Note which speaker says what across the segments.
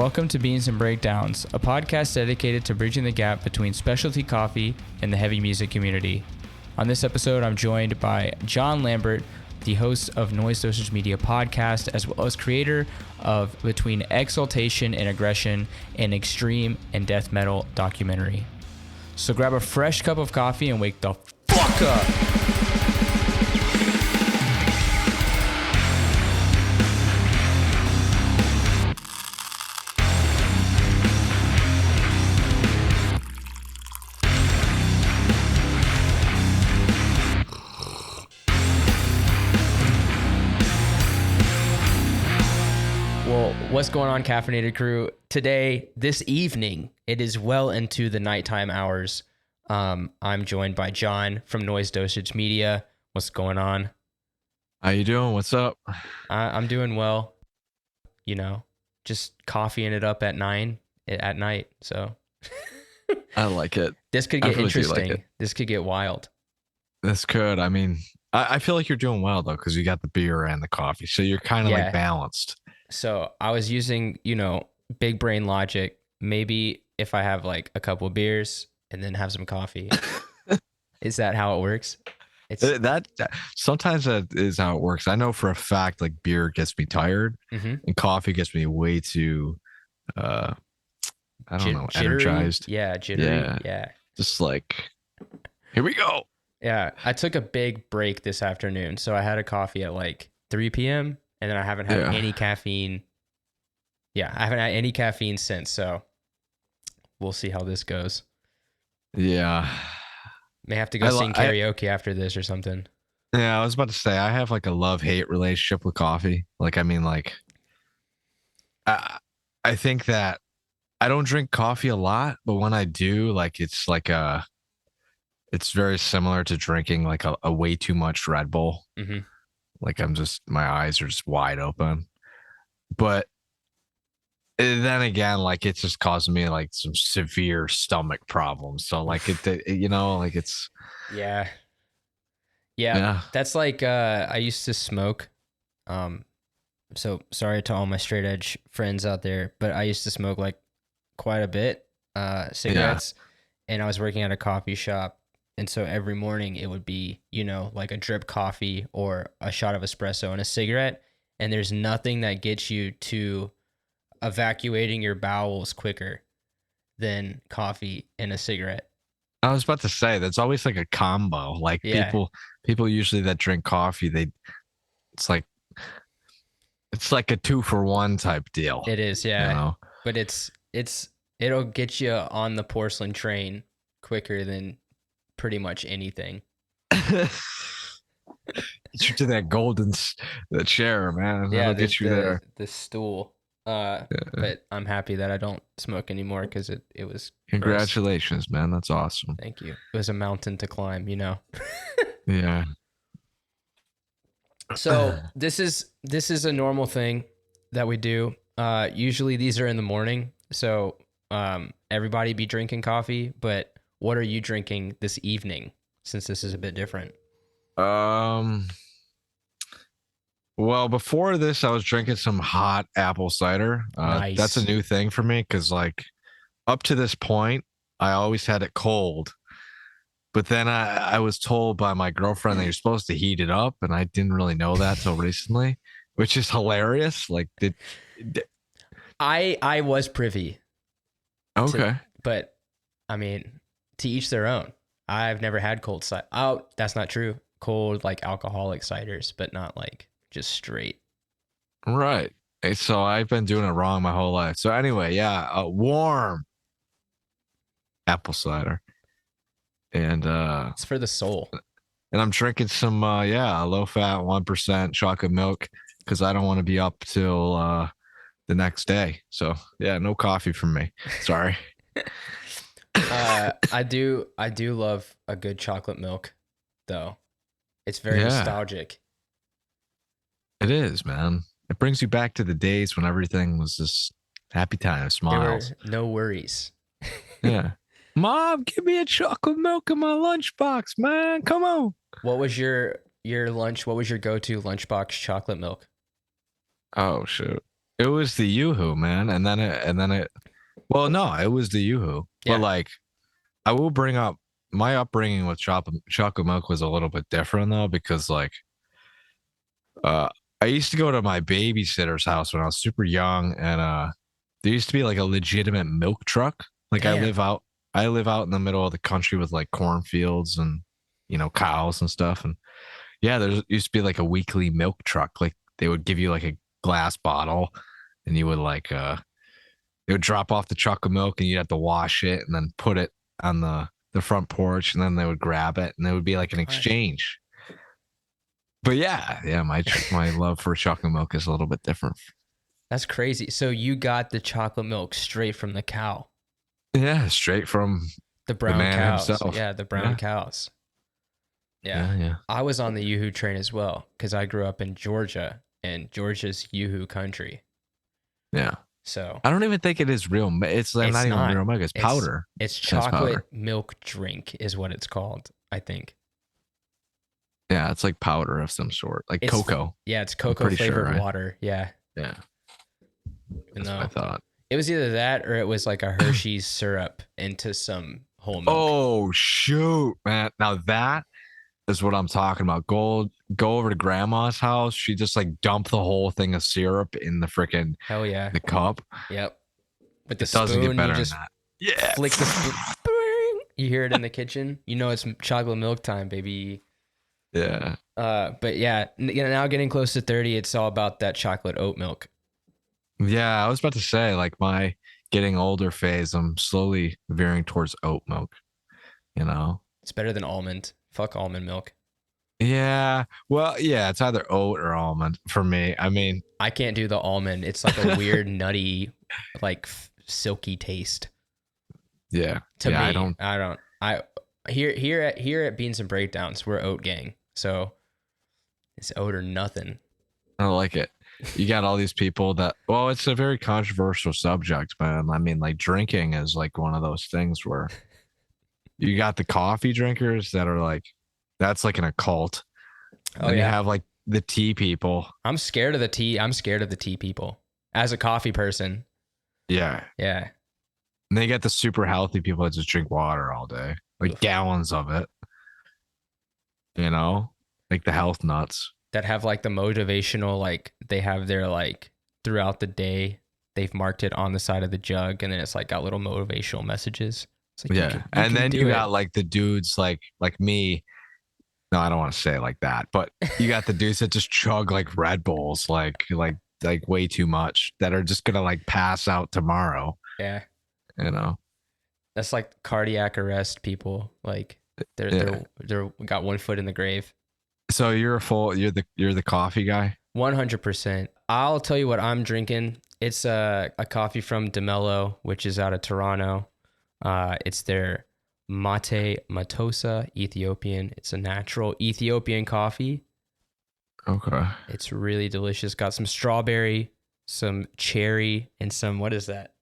Speaker 1: Welcome to Beans and Breakdowns, a podcast dedicated to bridging the gap between specialty coffee and the heavy music community. On this episode, I'm joined by Jon Lambert, the host of Noise Dosage Media podcast, as well as creator of Between Exultation and Aggression, an extreme and death metal documentary. So grab a fresh cup of coffee and wake the fuck up! What's going on, caffeinated crew? Today, this evening, it is well into the nighttime hours. I'm joined by Jon from Noise Dosage Media. What's going on?
Speaker 2: How you doing? What's up?
Speaker 1: I'm doing well. You know, just coffeeing it up at night. So
Speaker 2: I like it.
Speaker 1: This could get
Speaker 2: really
Speaker 1: interesting.
Speaker 2: like
Speaker 1: This could get wild.
Speaker 2: This could. I mean, I feel like you're doing well though, because you got the beer and the coffee, so you're kind of like balanced.
Speaker 1: So I was using, big brain logic. Maybe if I have like a couple of beers and then have some coffee, is that how it works? It's
Speaker 2: that sometimes that is how it works. I know for a fact, like beer gets me tired, and coffee gets me way too, I don't know,
Speaker 1: jittery?
Speaker 2: energized.
Speaker 1: Yeah, jittery. Yeah.
Speaker 2: Just like, here we go.
Speaker 1: Yeah, I took a big break this afternoon, so I had a coffee at like 3 p.m. and then I haven't had any caffeine. Yeah, I haven't had any caffeine since, so we'll see how this goes.
Speaker 2: Yeah.
Speaker 1: May have to go sing karaoke after this or something.
Speaker 2: Yeah, I was about to say, I have like a love-hate relationship with coffee. Like, I mean, like, I think that I don't drink coffee a lot, but when I do, like, it's very similar to drinking like a way too much Red Bull.
Speaker 1: Mm-hmm.
Speaker 2: Like my eyes are just wide open. But then again, like it's just causing me like some severe stomach problems. So like like it's.
Speaker 1: Yeah. That's like, I used to smoke. So sorry to all my straight edge friends out there, but I used to smoke like quite a bit, cigarettes, and I was working at a coffee shop. And so every morning it would be, like a drip coffee or a shot of espresso and a cigarette. And there's nothing that gets you to evacuating your bowels quicker than coffee and a cigarette.
Speaker 2: I was about to say, that's always like a combo. Like people usually that drink coffee, it's like a 2-for-1 type deal.
Speaker 1: It is, yeah. But it'll get you on the porcelain train quicker than pretty much anything.
Speaker 2: Get you to that golden chair, man.
Speaker 1: Yeah,
Speaker 2: that'll get you there.
Speaker 1: The stool. But I'm happy that I don't smoke anymore because it was.
Speaker 2: Congratulations, man. That's awesome.
Speaker 1: Thank you. It was a mountain to climb,
Speaker 2: Yeah.
Speaker 1: So this is a normal thing that we do. Usually these are in the morning, so everybody be drinking coffee, but what are you drinking this evening, since this is a bit different?
Speaker 2: Well, before this, I was drinking some hot apple cider.
Speaker 1: Nice.
Speaker 2: That's a new thing for me because, like, up to this point, I always had it cold. But then I was told by my girlfriend that you're supposed to heat it up, and I didn't really know that till recently, which is hilarious. Like,
Speaker 1: I was privy.
Speaker 2: Okay.
Speaker 1: But I mean, to each their own. I've never had cold cider. Oh, that's not true. Cold, like alcoholic ciders, but not like just straight.
Speaker 2: Right. So I've been doing it wrong my whole life. So anyway, warm apple cider. And
Speaker 1: it's for the soul.
Speaker 2: And I'm drinking some low fat 1% chocolate milk because I don't want to be up till the next day. So yeah, no coffee from me. Sorry.
Speaker 1: I do love a good chocolate milk, though. It's very nostalgic.
Speaker 2: It is, man. It brings you back to the days when everything was just happy times, smiles.
Speaker 1: There were no worries.
Speaker 2: Yeah. Mom, give me a chocolate milk in my lunchbox, man. Come on.
Speaker 1: What was your lunch? What was your go-to lunchbox chocolate milk?
Speaker 2: Oh, shoot. It was the Yoo-Hoo, man. Well, no, it was the Yoo-Hoo. But
Speaker 1: Yeah.
Speaker 2: like, I will bring up my upbringing with chocolate milk was a little bit different though, because like, uh, I used to go to my babysitter's house when I was super young, and there used to be like a legitimate milk truck. Like
Speaker 1: Damn.
Speaker 2: I live out in the middle of the country with like cornfields and cows and stuff, and yeah, there used to be like a weekly milk truck. Like they would give you like a glass bottle, and you would like they would drop off the chocolate milk, and you'd have to wash it and then put it on the front porch, and then they would grab it, and it would be like an exchange. But yeah, my love for chocolate milk is a little bit different.
Speaker 1: That's crazy. So you got the chocolate milk straight from the cow.
Speaker 2: Yeah, straight from
Speaker 1: the brown
Speaker 2: man
Speaker 1: cows.
Speaker 2: himself.
Speaker 1: Yeah, the brown cows. Yeah. I was on the Yoo-Hoo train as well because I grew up in Georgia, and Georgia's Yoo-Hoo country.
Speaker 2: Yeah.
Speaker 1: So
Speaker 2: I don't even think it is real. It's not even real milk. It's powder.
Speaker 1: It's chocolate milk drink is what it's called, I think.
Speaker 2: Yeah, it's like powder of some sort, like cocoa.
Speaker 1: Yeah, it's cocoa flavored water. Yeah.
Speaker 2: Yeah. That's what I thought.
Speaker 1: It was either that or it was like a Hershey's syrup into some whole milk.
Speaker 2: Oh, shoot, man. Now that is what I'm talking about. Go over to grandma's house. She just like dumped the whole thing of syrup in the freaking the cup.
Speaker 1: Yep. With the
Speaker 2: it
Speaker 1: spoon,
Speaker 2: doesn't get better
Speaker 1: you just
Speaker 2: than that. Yeah.
Speaker 1: flick the spoon. You hear it in the kitchen. You know it's chocolate milk time, baby.
Speaker 2: Yeah.
Speaker 1: But yeah, now getting close to 30, it's all about that chocolate oat milk.
Speaker 2: Yeah, I was about to say, like, my getting older phase, I'm slowly veering towards oat milk.
Speaker 1: It's better than almond. Fuck almond milk.
Speaker 2: Yeah. Well, yeah, it's either oat or almond for me. I mean,
Speaker 1: I can't do the almond. It's like a weird, nutty, like silky taste.
Speaker 2: Yeah.
Speaker 1: To me, I don't. Here at Beans and Breakdowns, we're oat gang. So it's oat or nothing.
Speaker 2: I like it. You got all these people that, well, it's a very controversial subject, man. I mean, like drinking is like one of those things where you got the coffee drinkers that are like, that's like an occult. And you have like the tea people.
Speaker 1: I'm scared of the tea. I'm scared of the tea people as a coffee person.
Speaker 2: Yeah.
Speaker 1: Yeah.
Speaker 2: And they get the super healthy people that just drink water all day, like gallons of it. Like the health nuts
Speaker 1: that have like the motivational, like they have their like throughout the day, they've marked it on the side of the jug, and then it's like got little motivational messages. It's like,
Speaker 2: yeah. And then you got like the dudes like me. No, I don't want to say it like that, but you got the dudes that just chug like Red Bulls, like way too much, that are just gonna like pass out tomorrow.
Speaker 1: Yeah.
Speaker 2: That's
Speaker 1: like cardiac arrest people. Like they're got one foot in the grave.
Speaker 2: So you're the coffee guy?
Speaker 1: 100%. I'll tell you what I'm drinking. It's a coffee from Mello, which is out of Toronto. It's their Mate Matosa Ethiopian. It's a natural Ethiopian coffee.
Speaker 2: Okay.
Speaker 1: It's really delicious. Got some strawberry, some cherry, and some, what is that?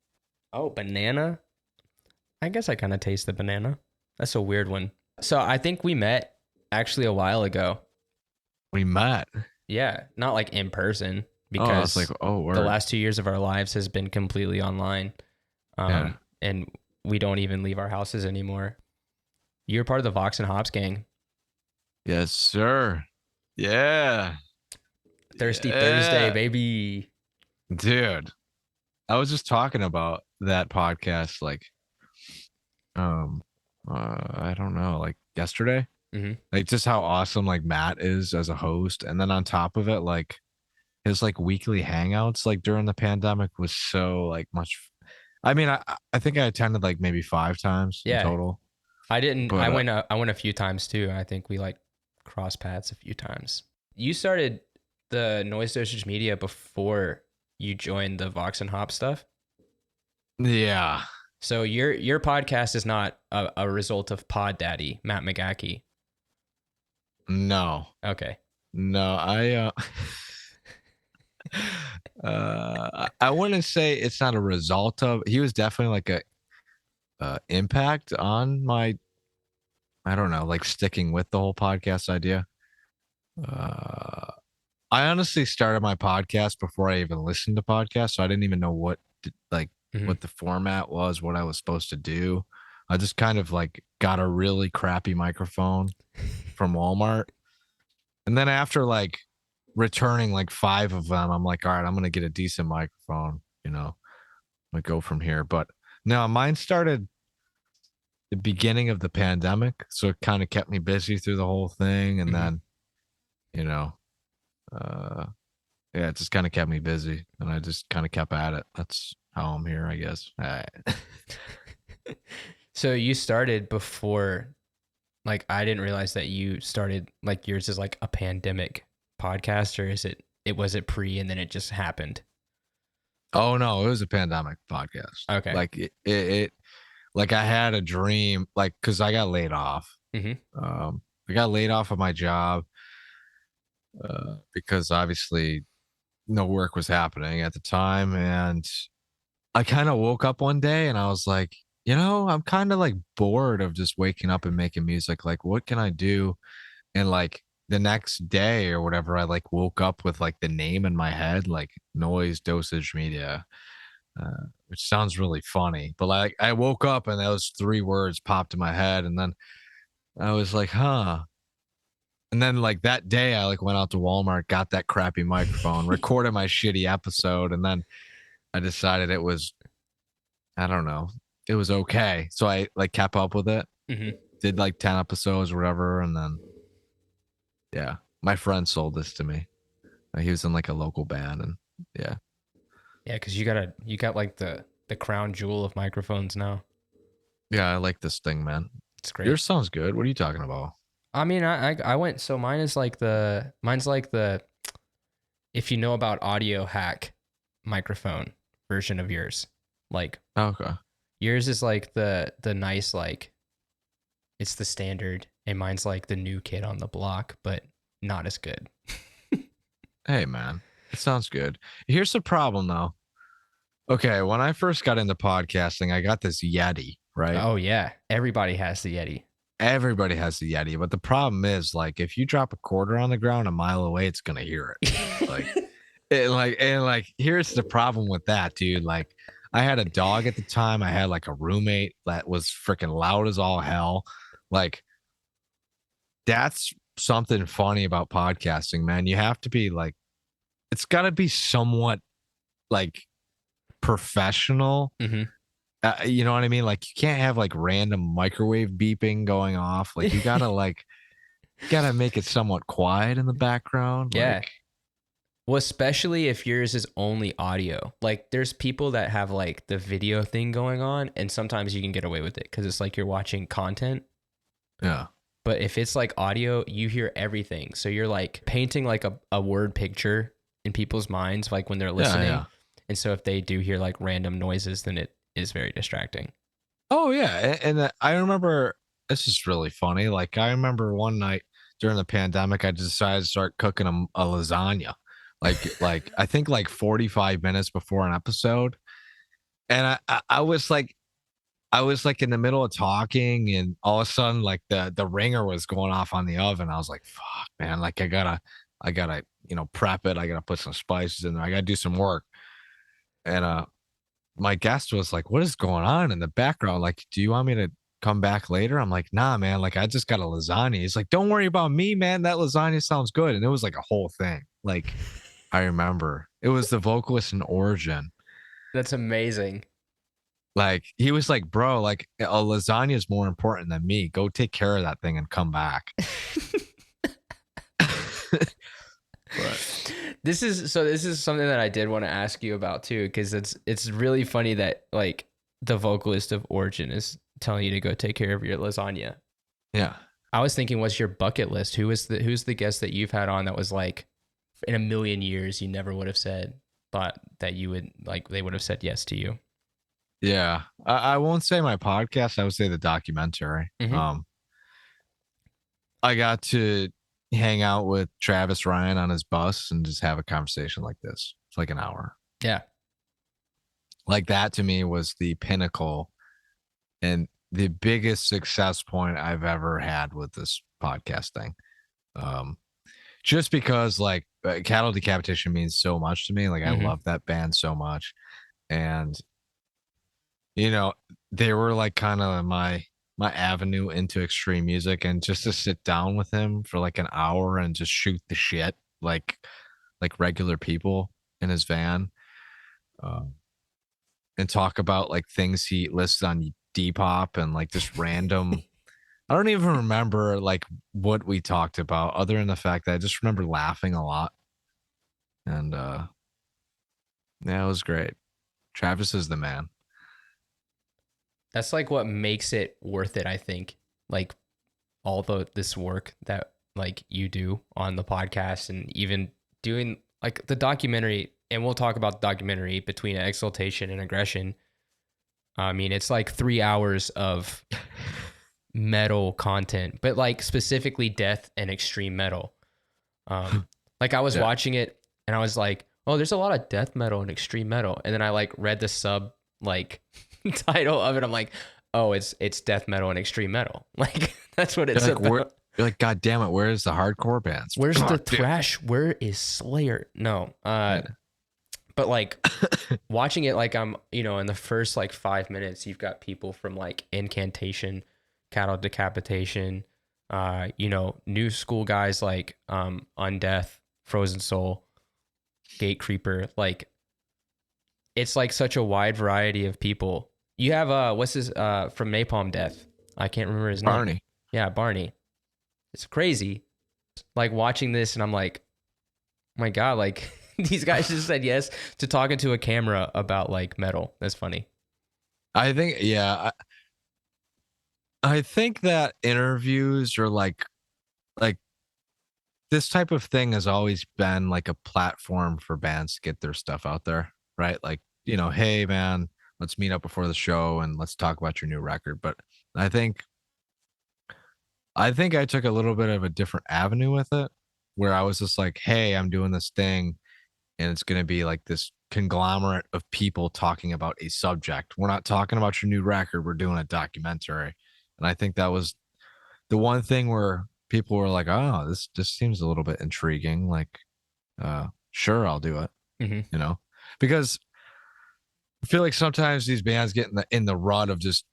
Speaker 1: Oh, banana. I guess I kind of taste the banana. That's a weird one. So I think we met actually a while ago.
Speaker 2: We met?
Speaker 1: Yeah. Not like in person, because
Speaker 2: the
Speaker 1: last 2 years of our lives has been completely online. And we don't even leave our houses anymore. You're part of the Vox and Hops gang.
Speaker 2: Yes, sir. Yeah.
Speaker 1: Thursday, baby.
Speaker 2: Dude, I was just talking about that podcast, like, I don't know, like yesterday.
Speaker 1: Mm-hmm.
Speaker 2: Like just how awesome like Matt is as a host, and then on top of it, like his like weekly hangouts like during the pandemic was so like much. I mean, I think I attended like maybe 5 times in total.
Speaker 1: I didn't. But, I went a few times too. I think we like crossed paths a few times. You started the Noise Dosage Media before you joined the Vox and Hop stuff.
Speaker 2: Yeah.
Speaker 1: So your podcast is not a result of Pod Daddy Matt McGachy.
Speaker 2: No.
Speaker 1: Okay.
Speaker 2: No, I wouldn't say it's not a result of. He was definitely like a impact on my, I don't know, like sticking with the whole podcast idea. I honestly started my podcast before I even listened to podcasts, so I didn't even know what what the format was, what I was supposed to do. I just kind of like got a really crappy microphone from Walmart. And then after like returning like 5 of them, I'm like, all right, I'm going to get a decent microphone, you know, I'm going to go from here. But no, mine started the beginning of the pandemic. So it kind of kept me busy through the whole thing. And then, you know, yeah, it just kind of kept me busy and I just kind of kept at it. That's how I'm here, I guess.
Speaker 1: So you started before, like, I didn't realize that you started, like, yours is like a pandemic podcast, or was it pre and then it just happened?
Speaker 2: Oh no, it was a pandemic podcast.
Speaker 1: Okay.
Speaker 2: Like it like I had a dream, like, cause I got laid off. I got laid off of my job because obviously no work was happening at the time. And I kind of woke up one day and I was like, you know, I'm kind of like bored of just waking up and making music. Like, what can I do? And like the next day or whatever, I like woke up with like the name in my head, like Noise Dosage Media, which sounds really funny. But like I woke up and those 3 words popped in my head. And then I was like, huh. And then like that day, I like went out to Walmart, got that crappy microphone, recorded my shitty episode, and then I decided it was, I don't know, it was okay. So I like kept up with it, did like 10 episodes or whatever, and then yeah, my friend sold this to me. He was in like a local band, and yeah,
Speaker 1: because you got like the crown jewel of microphones now.
Speaker 2: Yeah, I like this thing, man.
Speaker 1: It's great.
Speaker 2: Yours sounds good. What are you talking about?
Speaker 1: I mean, I went, so mine's like the, if you know about Audio Hack microphone version of yours, like,
Speaker 2: okay,
Speaker 1: yours is like the nice, like, it's the standard, and mine's like the new kid on the block, but not as good.
Speaker 2: Hey, man, it sounds good. Here's the problem, though. Okay, when I first got into podcasting, I got this Yeti, right?
Speaker 1: Oh yeah, everybody has the Yeti.
Speaker 2: Everybody has the Yeti, but the problem is, like, if you drop a quarter on the ground a mile away, it's gonna hear it. Like, here's the problem with that, dude. Like, I had a dog at the time. I had like a roommate that was freaking loud as all hell. Like, that's something funny about podcasting, man. You have to be like, it's got to be somewhat like professional. You know what I mean? Like, you can't have like random microwave beeping going off. Like, you gotta make it somewhat quiet in the background.
Speaker 1: Yeah.
Speaker 2: Like,
Speaker 1: well, especially if yours is only audio. Like, there's people that have like the video thing going on, and sometimes you can get away with it because it's like you're watching content.
Speaker 2: Yeah.
Speaker 1: But if it's like audio, you hear everything. So you're like painting like a word picture in people's minds, like when they're listening. Yeah. And so if they do hear like random noises, then it is very distracting.
Speaker 2: Oh yeah. And I remember, this is really funny. Like, I remember one night during the pandemic, I decided to start cooking a lasagna. Like I think like 45 minutes before an episode. And I was like in the middle of talking, and all of a sudden like the ringer was going off on the oven. I was like, fuck, man, like I gotta, you know, prep it. I gotta put some spices in there. I gotta do some work. And my guest was like, what is going on in the background? Like, do you want me to come back later? I'm like, nah, man, like I just got a lasagna. He's like, don't worry about me, man. That lasagna sounds good. And it was like a whole thing. Like, I remember it was the vocalist in Origin.
Speaker 1: That's amazing.
Speaker 2: Like, he was like, bro, like a lasagna is more important than me. Go take care of that thing and come back.
Speaker 1: But this is something that I did want to ask you about too, because it's really funny that like the vocalist of Origin is telling you to go take care of your lasagna.
Speaker 2: Yeah.
Speaker 1: I was thinking, what's your bucket list? Who's the guest that you've had on that was like, in a million years you never would have thought that you would, like, they would have said yes to you?
Speaker 2: Yeah. I won't say my podcast. I would say the documentary. I got to hang out with Travis Ryan on his bus and just have a conversation like this. It's like an hour.
Speaker 1: Yeah.
Speaker 2: Like, that to me was the pinnacle and the biggest success point I've ever had with this podcast thing. just because like Cattle Decapitation means so much to me. Like I love that band so much, and you know, they were like kind of my avenue into extreme music, and just to sit down with him for like an hour and just shoot the shit like regular people in his van, and talk about like things he listed on Depop and like just random. I don't even remember like what we talked about, other than the fact that I just remember laughing a lot, and yeah, it was great. Travis is the man.
Speaker 1: That's like what makes it worth it, I think. Like all this work that like you do on the podcast, and even doing like the documentary, and we'll talk about the documentary Between Exultation and Aggression. I mean, it's like 3 hours of metal content, but like specifically death and extreme metal. Like I was watching it and I was like, oh, there's a lot of death metal and extreme metal. And then I like read the sub like title of it. I'm like, oh, it's death metal and extreme metal. Like that's what it's about.
Speaker 2: You're like, God damn it, where's the hardcore bands?
Speaker 1: Where's the thrash? Where is Slayer? No. But like watching it, like I'm, in the first like 5 minutes, you've got people from like Incantation, Cattle Decapitation, new school guys like Undeath, Frozen Soul, Gate Creeper. Like it's like such a wide variety of people. You have what's his from Napalm Death? I can't remember his name.
Speaker 2: Barney.
Speaker 1: Yeah, Barney. It's crazy. Like watching this and I'm like, oh my God, like these guys just said yes to talking to a camera about like metal. That's funny.
Speaker 2: I think, yeah. I think that interviews are like this type of thing has always been like a platform for bands to get their stuff out there, right? Like, hey man, let's meet up before the show and let's talk about your new record. But I think I took a little bit of a different avenue with it, where I was just like, hey, I'm doing this thing and it's going to be like this conglomerate of people talking about a subject. We're not talking about your new record. We're doing a documentary. And I think that was the one thing where people were like, oh, this just seems a little bit intriguing. Like, sure, I'll do it, because I feel like sometimes these bands get in the rut of just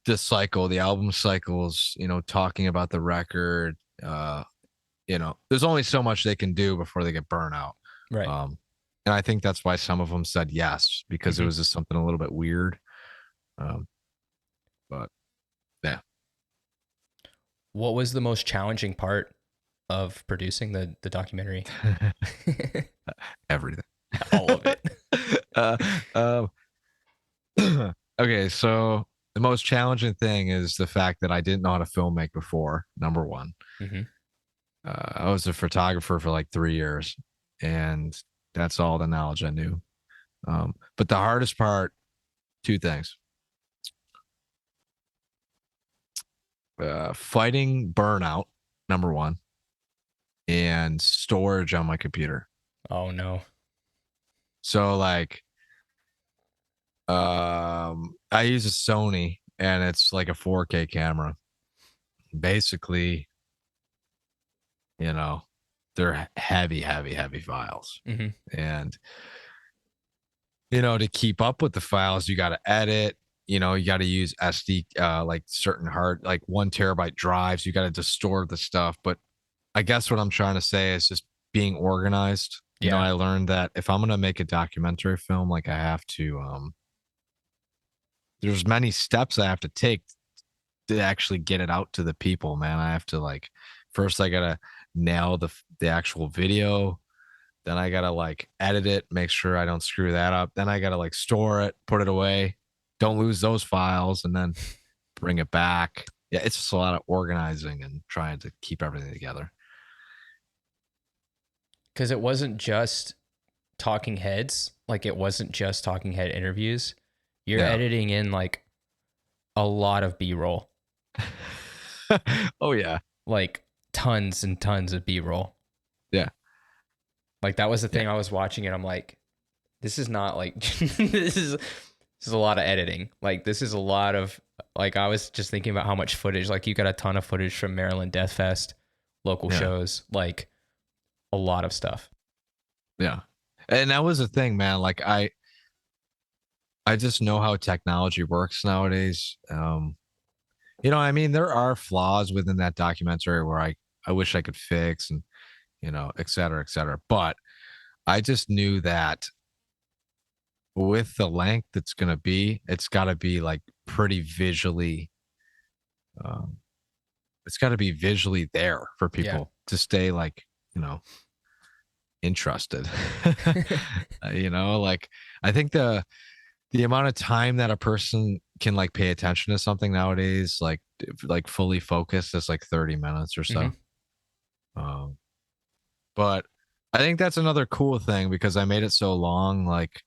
Speaker 2: the cycle, the album cycles, talking about the record. There's only so much they can do before they get burnt out.
Speaker 1: Right.
Speaker 2: And I think that's why some of them said yes, because it was just something a little bit weird. But yeah.
Speaker 1: What was the most challenging part of producing the documentary?
Speaker 2: Everything.
Speaker 1: All of
Speaker 2: it. Okay, so the most challenging thing is the fact that I didn't know how to filmmake before, number one. I was a photographer for like 3 years, and that's all the knowledge I knew. But the hardest part, two things. Fighting burnout, number one, and storage on my computer.
Speaker 1: Oh no.
Speaker 2: So like I use a Sony and it's like a 4K camera. Basically, they're heavy files. And to keep up with the files, you got to edit. You got to use SD, like certain hard, like 1 terabyte drives. You got to distort the stuff. But I guess what I'm trying to say is just being organized.
Speaker 1: Yeah.
Speaker 2: I learned that if I'm going to make a documentary film, like I have to, there's many steps I have to take to actually get it out to the people, man. I have to like, first I got to nail the actual video. Then I got to like edit it, make sure I don't screw that up. Then I got to like store it, put it away. Don't lose those files, and then bring it back. Yeah, it's just a lot of organizing and trying to keep everything together.
Speaker 1: Because it wasn't just talking heads. Like it wasn't just talking head interviews. You're editing in like a lot of B-roll.
Speaker 2: Oh yeah.
Speaker 1: Like tons and tons of B-roll.
Speaker 2: Yeah.
Speaker 1: Like that was the thing I was watching and I'm like, this is not like, this is a lot of editing. Like this is a lot of, like I was just thinking about how much footage, like you got a ton of footage from Maryland Death Fest, local shows, like a lot of stuff.
Speaker 2: Yeah. And that was the thing, man. Like I just know how technology works nowadays. You know, I mean, there are flaws within that documentary where I wish I could fix and, you know, et cetera, et cetera. But I just knew that with the length it's going to be, it's got to be like pretty visually, um, it's got to be visually there for
Speaker 1: Yeah.
Speaker 2: people to stay like, you know, interested. You know, like I think the amount of time that a person can like pay attention to something nowadays, like fully focused, is like 30 minutes or
Speaker 1: Hmm.
Speaker 2: so. Um, but I think that's another cool thing because I made it so long, like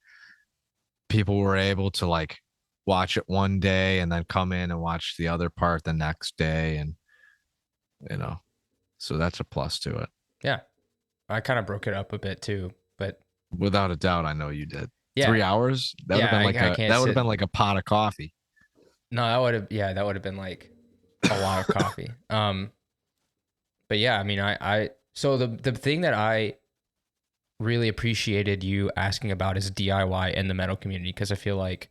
Speaker 2: people were able to like watch it one day and then come in and watch the other part the next day. And, you know, so that's a plus to it.
Speaker 1: Yeah. I kind of broke it up a bit too, but
Speaker 2: Without a doubt, I know you did.
Speaker 1: yeah.
Speaker 2: 3 hours? That would have
Speaker 1: Yeah.
Speaker 2: been like
Speaker 1: I can't
Speaker 2: that would have
Speaker 1: sit.
Speaker 2: been like a pot of coffee.
Speaker 1: No, that would have been like a lot of coffee. But yeah, I mean, so the thing that I really appreciated you asking about is DIY in the metal community, because I feel like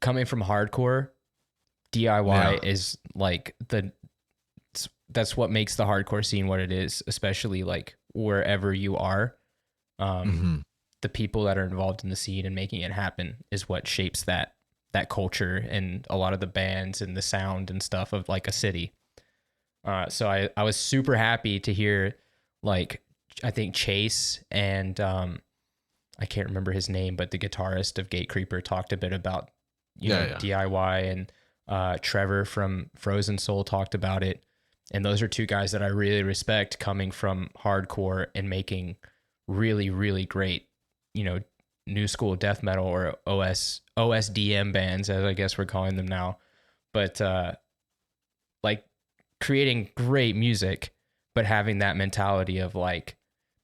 Speaker 1: coming from hardcore, DIY
Speaker 2: Yeah.
Speaker 1: is like that's what makes the hardcore scene what it is, especially like wherever you are. Um,
Speaker 2: Hmm.
Speaker 1: the people that are involved in the scene and making it happen is what shapes that culture and a lot of the bands and the sound and stuff of like a city. So I was super happy to hear, like, I think Chase and I can't remember his name, but the guitarist of Gate Creeper talked a bit about,
Speaker 2: Yeah, yeah.
Speaker 1: DIY, and Trevor from Frozen Soul talked about it. And those are two guys that I really respect coming from hardcore and making really, really great, new school death metal, or OSDM bands, as I guess we're calling them now. But like creating great music, but having that mentality of like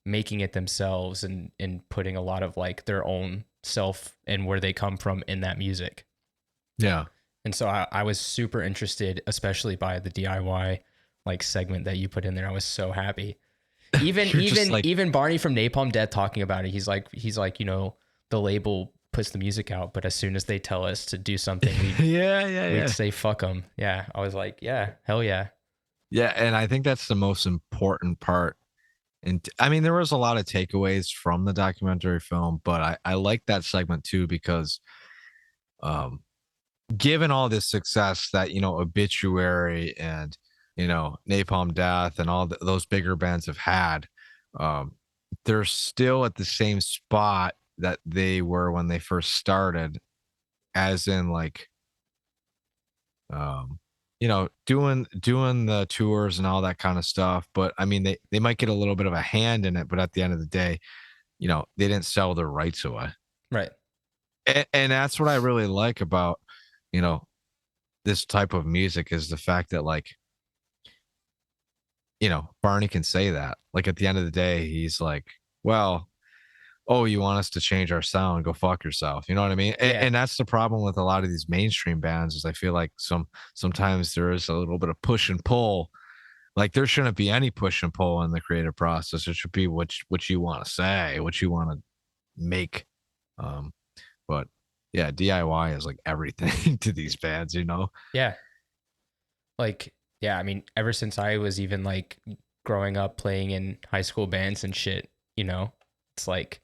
Speaker 1: making it themselves, and putting a lot of like their own self and where they come from in that music.
Speaker 2: Yeah.
Speaker 1: And so I was super interested, especially by the DIY like segment that you put in there. I was so happy. Even
Speaker 2: You're just like,
Speaker 1: even Barney from Napalm Death talking about it. He's like, the label puts the music out, but as soon as they tell us to do something,
Speaker 2: yeah, yeah,
Speaker 1: we'd
Speaker 2: yeah.
Speaker 1: say fuck them. Yeah, I was like, yeah, hell yeah.
Speaker 2: Yeah, and I think that's the most important part. And I mean, there was a lot of takeaways from the documentary film, but I like that segment too because um given all this success that, you know, Obituary and, you know, Napalm Death and all those bigger bands have had, um, they're still at the same spot that they were when they first started, as in like um you know, doing the tours and all that kind of stuff. But I mean, they might get a little bit of a hand in it, but at the end of the day, you know, they didn't sell their rights away.
Speaker 1: Right.
Speaker 2: And that's what I really like about, you know, this type of music, is the fact that, like, you know, Barney can say that, like, at the end of the day, he's like, well, oh, you want us to change our sound? Go fuck yourself. You know what I mean?
Speaker 1: Yeah.
Speaker 2: And that's the problem with a lot of these mainstream bands, is I feel like sometimes there is a little bit of push and pull. Like, there shouldn't be any push and pull in the creative process. It should be what you want to say, what you want to make. Um, but yeah, DIY is like everything to these bands, you know?
Speaker 1: Yeah. Like, yeah, I mean, ever since I was even like growing up playing in high school bands and shit, it's like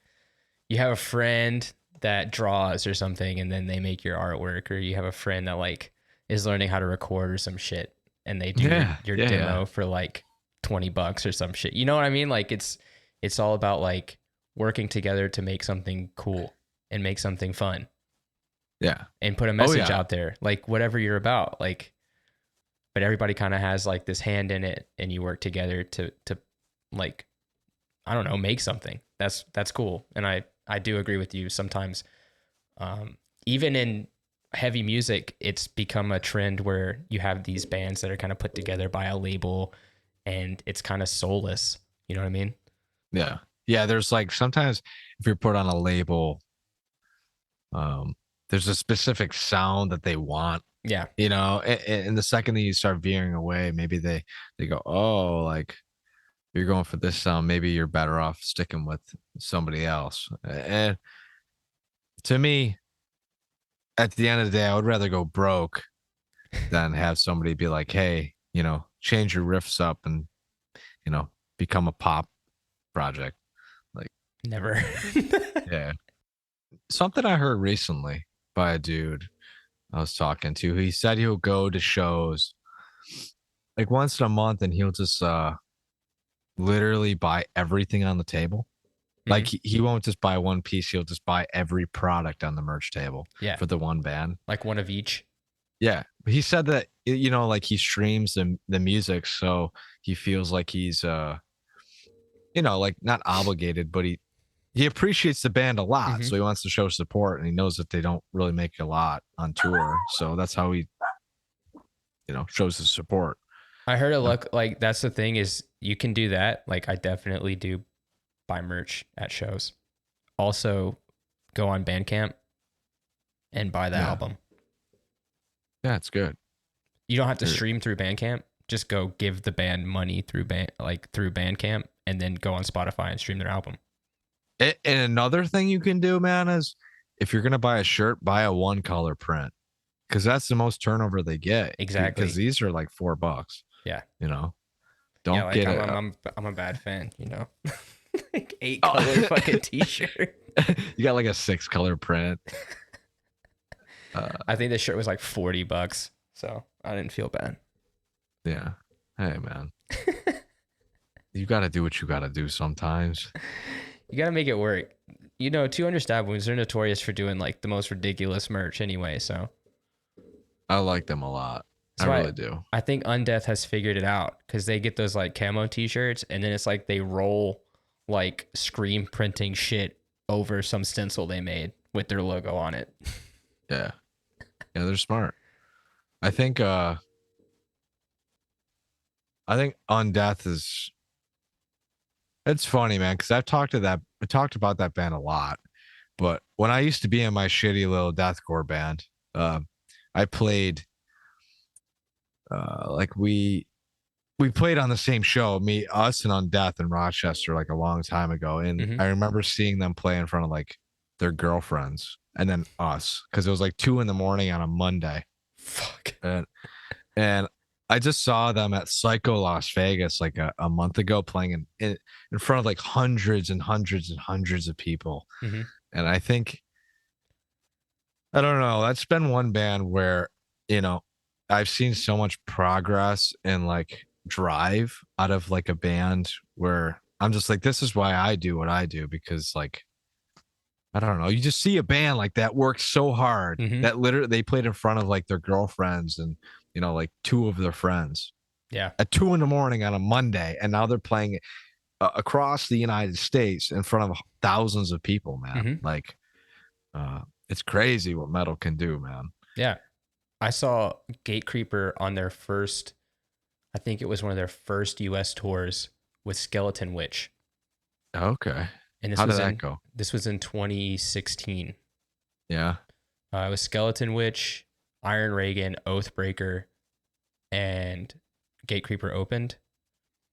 Speaker 1: you have a friend that draws or something, and then they make your artwork, or you have a friend that like is learning how to record or some shit, and they do your
Speaker 2: Yeah,
Speaker 1: your
Speaker 2: yeah, yeah,
Speaker 1: demo for like $20 or some shit. You know what I mean? Like it's all about like working together to make something cool and make something fun
Speaker 2: yeah.
Speaker 1: and put a
Speaker 2: Oh
Speaker 1: message
Speaker 2: yeah,
Speaker 1: out there, like whatever you're about. Like, but everybody kind of has like this hand in it, and you work together to like, I don't know, make something that's cool. And I do agree with you. Sometimes even in heavy music, it's become a trend where you have these bands that are kind of put together by a label, and it's kind of soulless. You know what I mean?
Speaker 2: yeah, yeah. There's like sometimes if you're put on a label, um, there's a specific sound that they want,
Speaker 1: Yeah.
Speaker 2: you know. And the second that you start veering away, maybe they go, oh, like you're going for this sound, maybe you're better off sticking with somebody else. And to me, at the end of the day, I would rather go broke than have somebody be like, hey, change your riffs up and, become a pop project. Like,
Speaker 1: Never.
Speaker 2: yeah. Something I heard recently by a dude I was talking to, he said he'll go to shows like once in a month and he'll just literally buy everything on the table. Like he won't just buy one piece, he'll just buy every product on the merch table for the one band.
Speaker 1: Like one of each.
Speaker 2: Yeah. He said that, like he streams the music, so he feels like he's like not obligated, but he appreciates the band a lot. So he wants to show support, and he knows that they don't really make a lot on tour. So that's how he, shows his support.
Speaker 1: I heard like that's the thing is you can do that. Like I definitely do buy merch at shows. Also go on Bandcamp and buy the album.
Speaker 2: Yeah, it's good.
Speaker 1: You don't have to stream through Bandcamp. Just go give the band money through Bandcamp and then go on Spotify and stream their album.
Speaker 2: And another thing you can do, man, is if you're going to buy a shirt, buy a one color print, because that's the most turnover they get.
Speaker 1: Exactly.
Speaker 2: Because these are like $4.
Speaker 1: Yeah.
Speaker 2: Don't get it.
Speaker 1: I'm a bad fan, like 8 color fucking t-shirt.
Speaker 2: You got like a 6 color print.
Speaker 1: I think this shirt was like $40, so I didn't feel bad.
Speaker 2: Yeah. Hey, man. You got to do what you got to do sometimes.
Speaker 1: You got to make it work. 200 Stab Wounds, they're notorious for doing like the most ridiculous merch anyway, so.
Speaker 2: I like them a lot. I really do.
Speaker 1: I think Undeath has figured it out because they get those like camo t-shirts and then it's like they roll like screen printing shit over some stencil they made with their logo on it.
Speaker 2: Yeah. Yeah, they're smart. I think Undeath is, it's funny, man, because I talked about that band a lot. But when I used to be in my shitty little deathcore band, I played like we played on the same show, us and Undeath in Rochester like a long time ago. And I remember seeing them play in front of like their girlfriends and then us, because it was like 2 a.m. on a Monday.
Speaker 1: Fuck.
Speaker 2: And I just saw them at Psycho Las Vegas like a month ago, playing in front of like hundreds and hundreds and hundreds of people. And I think, I don't know, that's been one band where, I've seen so much progress and like drive out of like a band where I'm just like, this is why I do what I do, because like, I don't know, you just see a band like that work so hard that literally they played in front of like their girlfriends and, like 2 of their friends.
Speaker 1: Yeah.
Speaker 2: At 2 a.m. on a Monday. And now they're playing across the United States in front of thousands of people, man. Like, it's crazy what metal can do, man.
Speaker 1: Yeah. I saw Gatecreeper on their first, I think it was one of their first US tours with Skeleton Witch.
Speaker 2: Okay.
Speaker 1: And
Speaker 2: how did that go?
Speaker 1: This was in 2016.
Speaker 2: Yeah.
Speaker 1: It was Skeleton Witch, Iron Reagan, Oathbreaker, and Gatecreeper opened.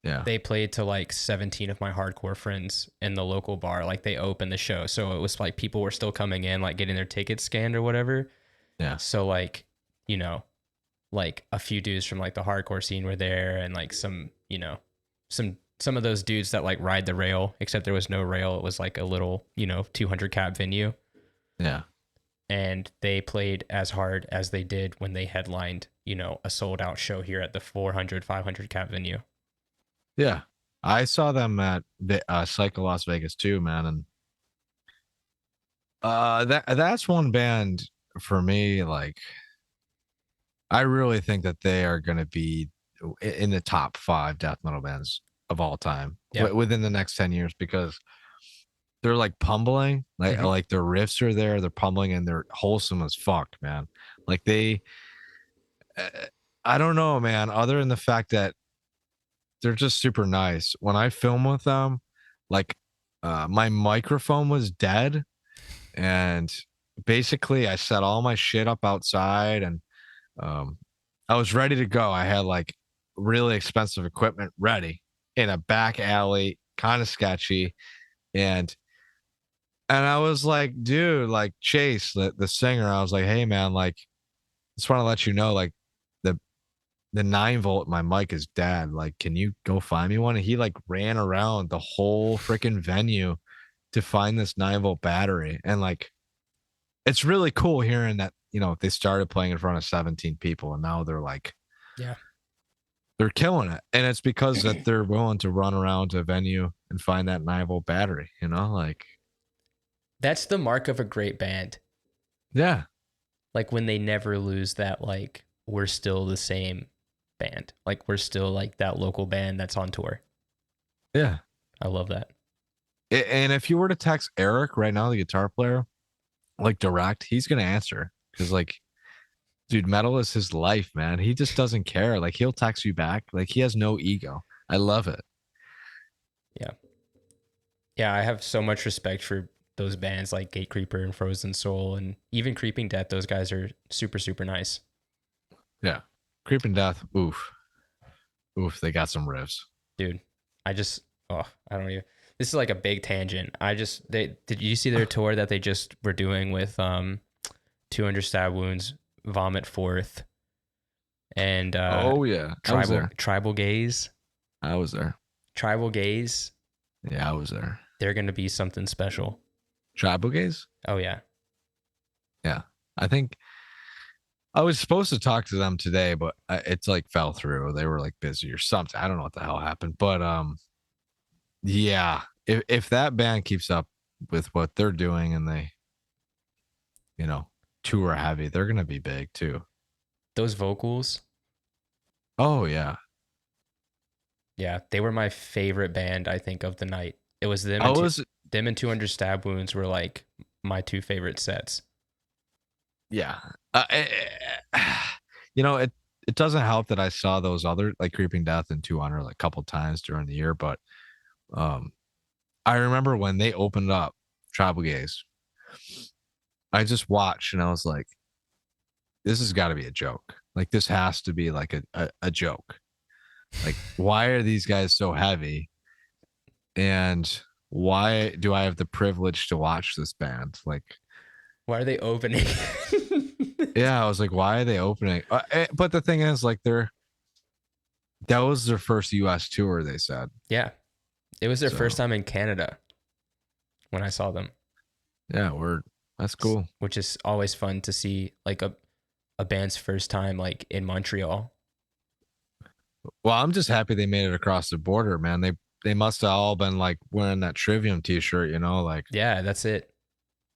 Speaker 2: Yeah.
Speaker 1: They played to like 17 of my hardcore friends in the local bar. Like they opened the show. So it was like people were still coming in, like getting their tickets scanned or whatever.
Speaker 2: Yeah.
Speaker 1: So like, like a few dudes from like the hardcore scene were there and like some, some of those dudes that like ride the rail, except there was no rail. It was like a little, 200 cap venue.
Speaker 2: Yeah.
Speaker 1: And they played as hard as they did when they headlined, a sold out show here at the 400, 500 cap venue.
Speaker 2: Yeah. I saw them at Psycho Las Vegas too, man. And that's one band for me. Like, I really think that they are going to be in the top 5 death metal bands of all time within the next 10 years, because they're like pummeling, like their riffs are there, they're pummeling, and they're wholesome as fuck, man. Like they, I don't know, man, other than the fact that they're just super nice. When I film with them, like my microphone was dead, and basically I set all my shit up outside, and I was ready to go. I had like really expensive equipment ready, in a back alley, kind of sketchy. And I was like, dude, like Chase, the singer, I was like, hey man, like, just want to let you know, like the 9-volt my mic is dead. Like, can you go find me one? And he like ran around the whole freaking venue to find this 9-volt battery. And like, it's really cool hearing that, you know, they started playing in front of 17 people and now they're like,
Speaker 1: yeah,
Speaker 2: they're killing it. And it's because that they're willing to run around to a venue and find that 9-volt battery, you know, like.
Speaker 1: That's the mark of a great band.
Speaker 2: Yeah.
Speaker 1: Like when they never lose that, like, we're still the same band. Like we're still like that local band that's on tour.
Speaker 2: Yeah.
Speaker 1: I love that.
Speaker 2: And if you were to text Eric right now, the guitar player, like direct, he's going to answer. Because like, dude, metal is his life, man. He just doesn't care. Like he'll text you back. Like he has no ego. I love it.
Speaker 1: Yeah. Yeah. I have so much respect for those bands like Gatecreeper and Frozen Soul and even Creeping Death. Those guys are super, super nice.
Speaker 2: Yeah. Creeping Death. Oof. They got some riffs.
Speaker 1: Dude, I don't even. This is like a big tangent. Did you see their tour that they just were doing with 200 Stab Wounds, Vomit Forth, and
Speaker 2: oh yeah,
Speaker 1: Tribal Gaze.
Speaker 2: I was there.
Speaker 1: Tribal Gaze.
Speaker 2: Yeah, I was there.
Speaker 1: They're gonna be something special.
Speaker 2: Tribal Gaze?
Speaker 1: Oh yeah.
Speaker 2: Yeah. I think I was supposed to talk to them today, but it's like fell through. They were like busy or something. I don't know what the hell happened, but yeah, if that band keeps up with what they're doing and they, you know, tour heavy, they're gonna be big too.
Speaker 1: Those vocals.
Speaker 2: Oh yeah.
Speaker 1: Yeah, they were my favorite band, I think, of the night. It was them. Them and 200 Stab Wounds were like my two favorite sets.
Speaker 2: Yeah. You know, it doesn't help that I saw those other like Creeping Death and 200 like a couple times during the year, but I remember when they opened up Tribal Gaze, I just watched and I was like, this has got to be a joke. Like this has to be like a joke. Like, why are these guys so heavy? And why do I have the privilege to watch this band? Like,
Speaker 1: why are they opening?
Speaker 2: Yeah, I was like, why are they opening? But the thing is, like, that was their first U.S. tour, they said.
Speaker 1: Yeah. It was their first time in Canada when I saw them.
Speaker 2: Yeah, that's cool.
Speaker 1: Which is always fun to see, like, a band's first time, like, in Montreal.
Speaker 2: Well, I'm just happy they made it across the border, man. They must have all been, like, wearing that Trivium t-shirt, you know? Like,
Speaker 1: yeah, that's it.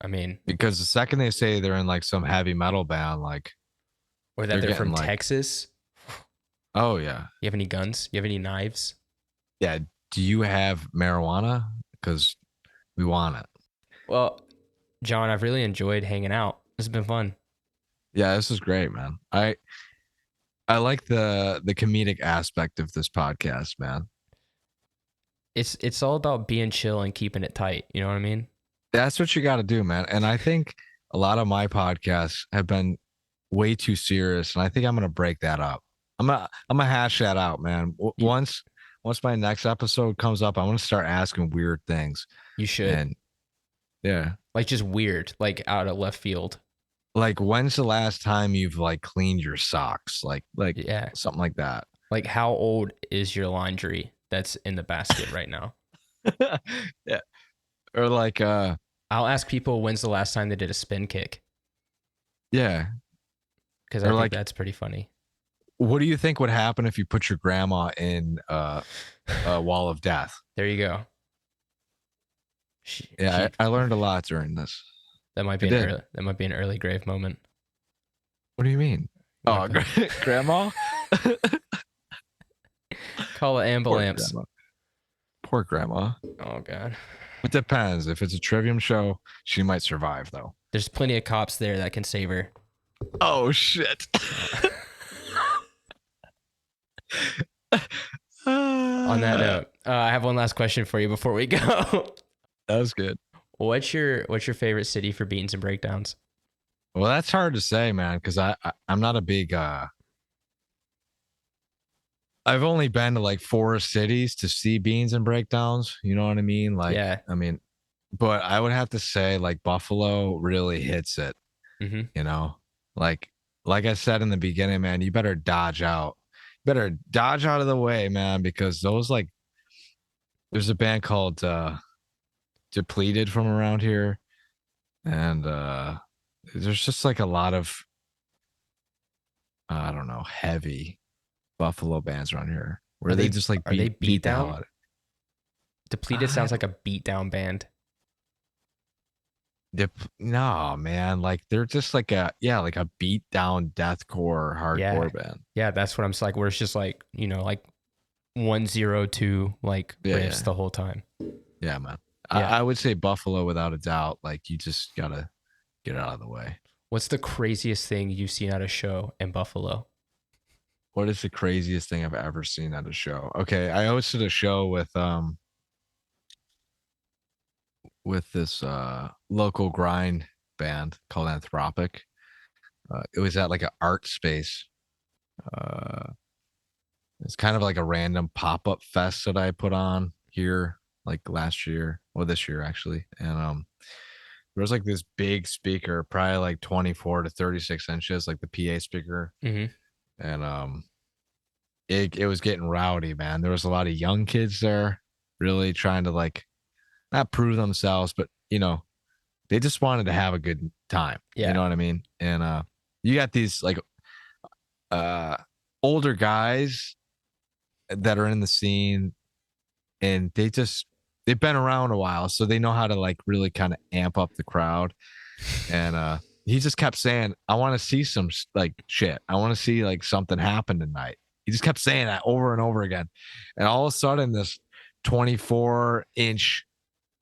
Speaker 1: I mean,
Speaker 2: because the second they say they're in like some heavy metal band, like,
Speaker 1: or that they're from like, Texas.
Speaker 2: Oh yeah.
Speaker 1: You have any guns? You have any knives?
Speaker 2: Yeah. Do you have marijuana? Because we want it.
Speaker 1: Well, John, I've really enjoyed hanging out. This has been fun.
Speaker 2: Yeah, this is great, man. I like the comedic aspect of this podcast, man.
Speaker 1: It's all about being chill and keeping it tight. You know what I mean?
Speaker 2: That's what you got to do, man. And I think a lot of my podcasts have been way too serious, and I think I'm gonna break that up. I'm gonna hash that out, man. Once my next episode comes up, I want to start asking weird things.
Speaker 1: You should.
Speaker 2: And yeah,
Speaker 1: like just weird, like out of left field.
Speaker 2: Like, when's the last time you've like cleaned your socks? Like yeah, something like that.
Speaker 1: Like, how old is your laundry that's in the basket right now?
Speaker 2: Yeah. Or like
Speaker 1: I'll ask people when's the last time they did a spin kick.
Speaker 2: Yeah.
Speaker 1: Because I think that's pretty funny.
Speaker 2: What do you think would happen if you put your grandma in a wall of death?
Speaker 1: There you go.
Speaker 2: I learned a lot during this.
Speaker 1: That might be an early grave moment.
Speaker 2: What do you mean? Oh, grandma?
Speaker 1: Call an ambulance.
Speaker 2: Poor grandma.
Speaker 1: Oh god.
Speaker 2: It depends. If it's a Trivium show, she might survive though.
Speaker 1: There's plenty of cops there that can save her.
Speaker 2: Oh shit.
Speaker 1: On that note, I have one last question for you before we go.
Speaker 2: That was good.
Speaker 1: What's your favorite city for beatings and breakdowns?
Speaker 2: Well, that's hard to say, man, because I'm not a big I've only been to like 4 cities to see Beans and Breakdowns. You know what I mean? Like,
Speaker 1: Yeah.
Speaker 2: I mean, but I would have to say like Buffalo really hits it.
Speaker 1: Mm-hmm.
Speaker 2: You know, like I said in the beginning, man, you better dodge out. Better dodge out of the way, man, because those like there's a band called Depleted from around here, and there's just like a lot of I don't know, heavy Buffalo bands around here where they just like
Speaker 1: are they
Speaker 2: beat the hell
Speaker 1: down?
Speaker 2: out of it.
Speaker 1: Depleted sounds like a beat down band.
Speaker 2: No, man, like they're just like a like a beat down deathcore hardcore band.
Speaker 1: Yeah, that's what I'm like. Where it's just like, you know, like 102 like riffs the whole time.
Speaker 2: Yeah, man.
Speaker 1: Yeah.
Speaker 2: I would say Buffalo without a doubt. Like you just gotta get out of the way.
Speaker 1: What's the craziest thing you've seen at a show in Buffalo?
Speaker 2: What is the craziest thing I've ever seen at a show? Okay, I hosted a show with this local grind band called Anthropic. It was at like an art space. It's kind of like a random pop-up fest that I put on here like last year or this year actually. And there was like this big speaker, probably like 24 to 36 inches, like the PA speaker.
Speaker 1: Mm-hmm.
Speaker 2: And it was getting rowdy, man. There was a lot of young kids there really trying to like not prove themselves, but you know, they just wanted to have a good time.
Speaker 1: Yeah.
Speaker 2: You know what I mean? And you got these like older guys that are in the scene, and they've been around a while, so they know how to like really kind of amp up the crowd. And he just kept saying, I want to see some like shit. I want to see like something happen tonight. He just kept saying that over and over again. And all of a sudden this 24-inch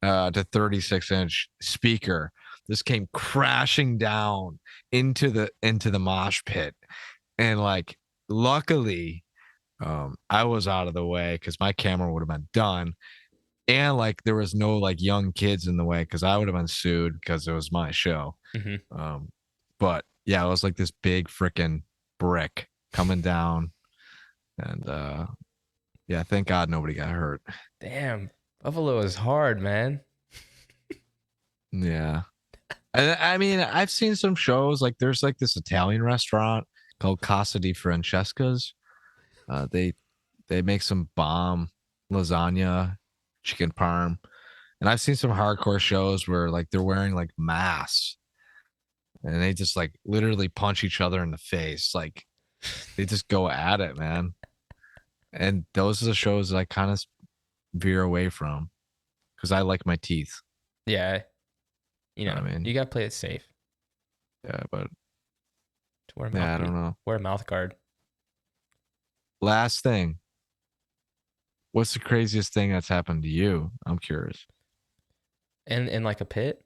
Speaker 2: to 36-inch speaker just came crashing down into the mosh pit. And like luckily I was out of the way because my camera would have been done. And like there was no like young kids in the way because I would have been sued because it was my show.
Speaker 1: Mm-hmm.
Speaker 2: But yeah, it was like this big freaking brick coming down. And yeah, thank God nobody got hurt.
Speaker 1: Damn, Buffalo is hard, man.
Speaker 2: Yeah. I mean, I've seen some shows like there's like this Italian restaurant called Casa di Francesca's. They make some bomb lasagna, chicken parm, and I've seen some hardcore shows where like they're wearing like masks, and they just like literally punch each other in the face. Like they just go at it, man. And those are the shows that I kind of veer away from because I like my teeth.
Speaker 1: Yeah, you know,
Speaker 2: I mean,
Speaker 1: you gotta play it safe.
Speaker 2: Yeah, but
Speaker 1: I
Speaker 2: don't know.
Speaker 1: Wear a mouth guard.
Speaker 2: Last thing. What's the craziest thing that's happened to you? I'm curious.
Speaker 1: In like a pit?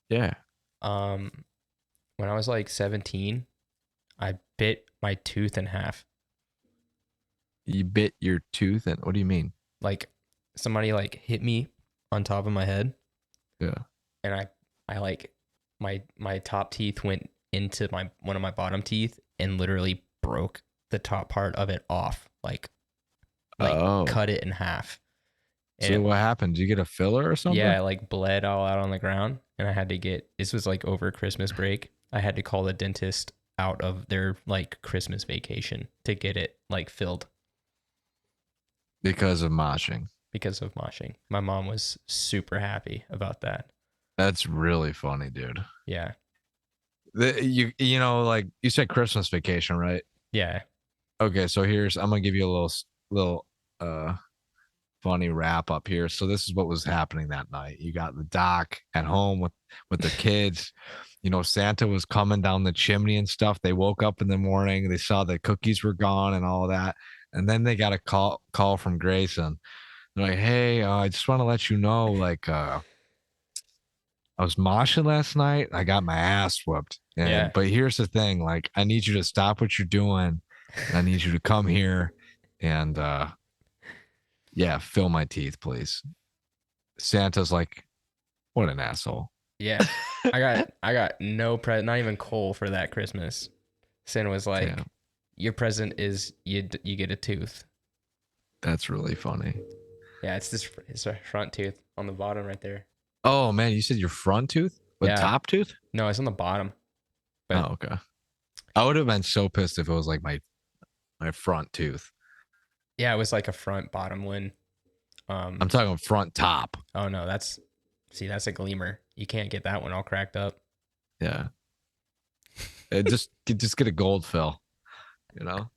Speaker 2: Yeah.
Speaker 1: When I was like 17, I bit my tooth in half.
Speaker 2: You bit your tooth, and what do you mean?
Speaker 1: Like somebody like hit me on top of my head.
Speaker 2: Yeah.
Speaker 1: And I like my top teeth went into one of my bottom teeth and literally broke the top part of it off. Like cut it in half.
Speaker 2: And so what happened? Did you get a filler or something?
Speaker 1: Yeah, I like bled all out on the ground, and I had to this was like over Christmas break. I had to call the dentist out of their like Christmas vacation to get it like filled.
Speaker 2: Because of moshing.
Speaker 1: My mom was super happy about that.
Speaker 2: That's really funny, dude.
Speaker 1: Yeah.
Speaker 2: You know, like you said Christmas vacation, right?
Speaker 1: Yeah.
Speaker 2: Okay, so I'm gonna give you a little funny wrap up here. So this is what was happening that night. You got the doc at home with the kids. You know, Santa was coming down the chimney and stuff. They woke up in the morning, they saw the cookies were gone and all of that. And then they got a call from Grayson. They're like, hey, I just want to let you know, like, I was moshing last night. I got my ass whooped. But here's the thing, like, I need you to stop what you're doing. And I need you to come here and fill my teeth, please. Santa's like, what an asshole.
Speaker 1: Yeah. I got no present, not even coal for that Christmas. Santa was like, your present is you get a tooth.
Speaker 2: That's really funny.
Speaker 1: Yeah, it's a front tooth on the bottom right there.
Speaker 2: Oh man, you said your front tooth? But top tooth?
Speaker 1: No, it's on the bottom.
Speaker 2: But, oh, okay. I would have been so pissed if it was like my front tooth.
Speaker 1: Yeah, it was like a front bottom one.
Speaker 2: I'm talking front top.
Speaker 1: Oh no, that's a gleamer. You can't get that one all cracked up.
Speaker 2: Yeah. just get a gold fill. You know?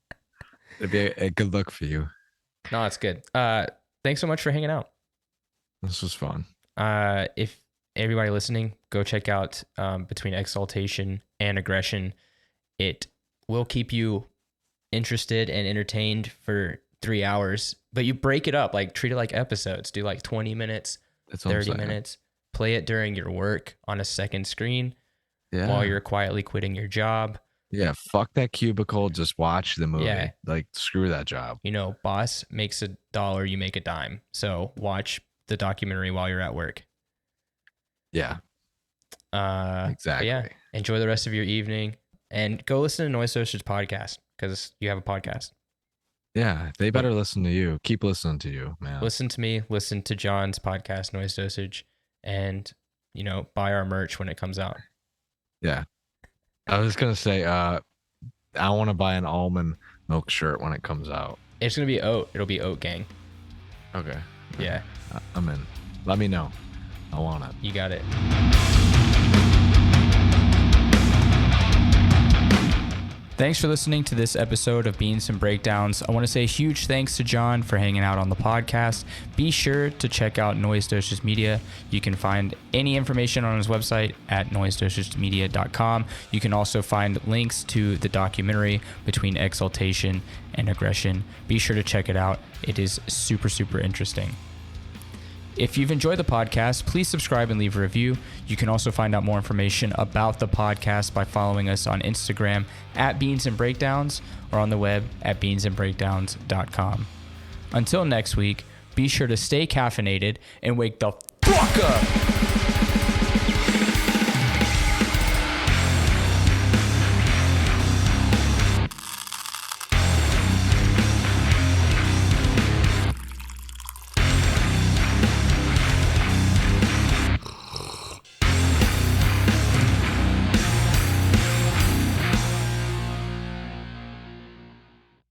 Speaker 2: It'd be a good look for you.
Speaker 1: No, it's good. Thanks so much for hanging out.
Speaker 2: This was fun.
Speaker 1: If everybody listening, go check out Between Exultation and Aggression. It will keep you interested and entertained for 3 hours, but you break it up, like treat it like episodes. Do like 20 minutes, 30 minutes. Play it during your work on a second screen while you're quietly quitting your job.
Speaker 2: Yeah, fuck that cubicle. Just watch the movie. Yeah. Like, screw that job.
Speaker 1: You know, boss makes $1, you make a dime. So watch the documentary while you're at work.
Speaker 2: Yeah. Exactly.
Speaker 1: Yeah. Enjoy the rest of your evening and go listen to Noise Dosage podcast because you have a podcast.
Speaker 2: Yeah, they better listen to you. Keep listening to you, man.
Speaker 1: Listen to me. Listen to John's podcast, Noise Dosage, and buy our merch when it comes out.
Speaker 2: Yeah. I was gonna say, I want to buy an almond milk shirt when it comes out.
Speaker 1: It's gonna be oat. It'll be Oat Gang.
Speaker 2: Okay.
Speaker 1: Yeah.
Speaker 2: I'm in. Let me know. I want it.
Speaker 1: You got it. Thanks for listening to this episode of Beans and Breakdowns. I want to say a huge thanks to Jon for hanging out on the podcast. Be sure to check out Noise Dosage Media. You can find any information on his website at noisedosagemedia.com. You can also find links to the documentary Between Exultation and Aggression. Be sure to check it out. It is super, super interesting. If you've enjoyed the podcast, please subscribe and leave a review. You can also find out more information about the podcast by following us on Instagram at Beans and Breakdowns or on the web at beansandbreakdowns.com. Until next week, be sure to stay caffeinated and wake the fuck up.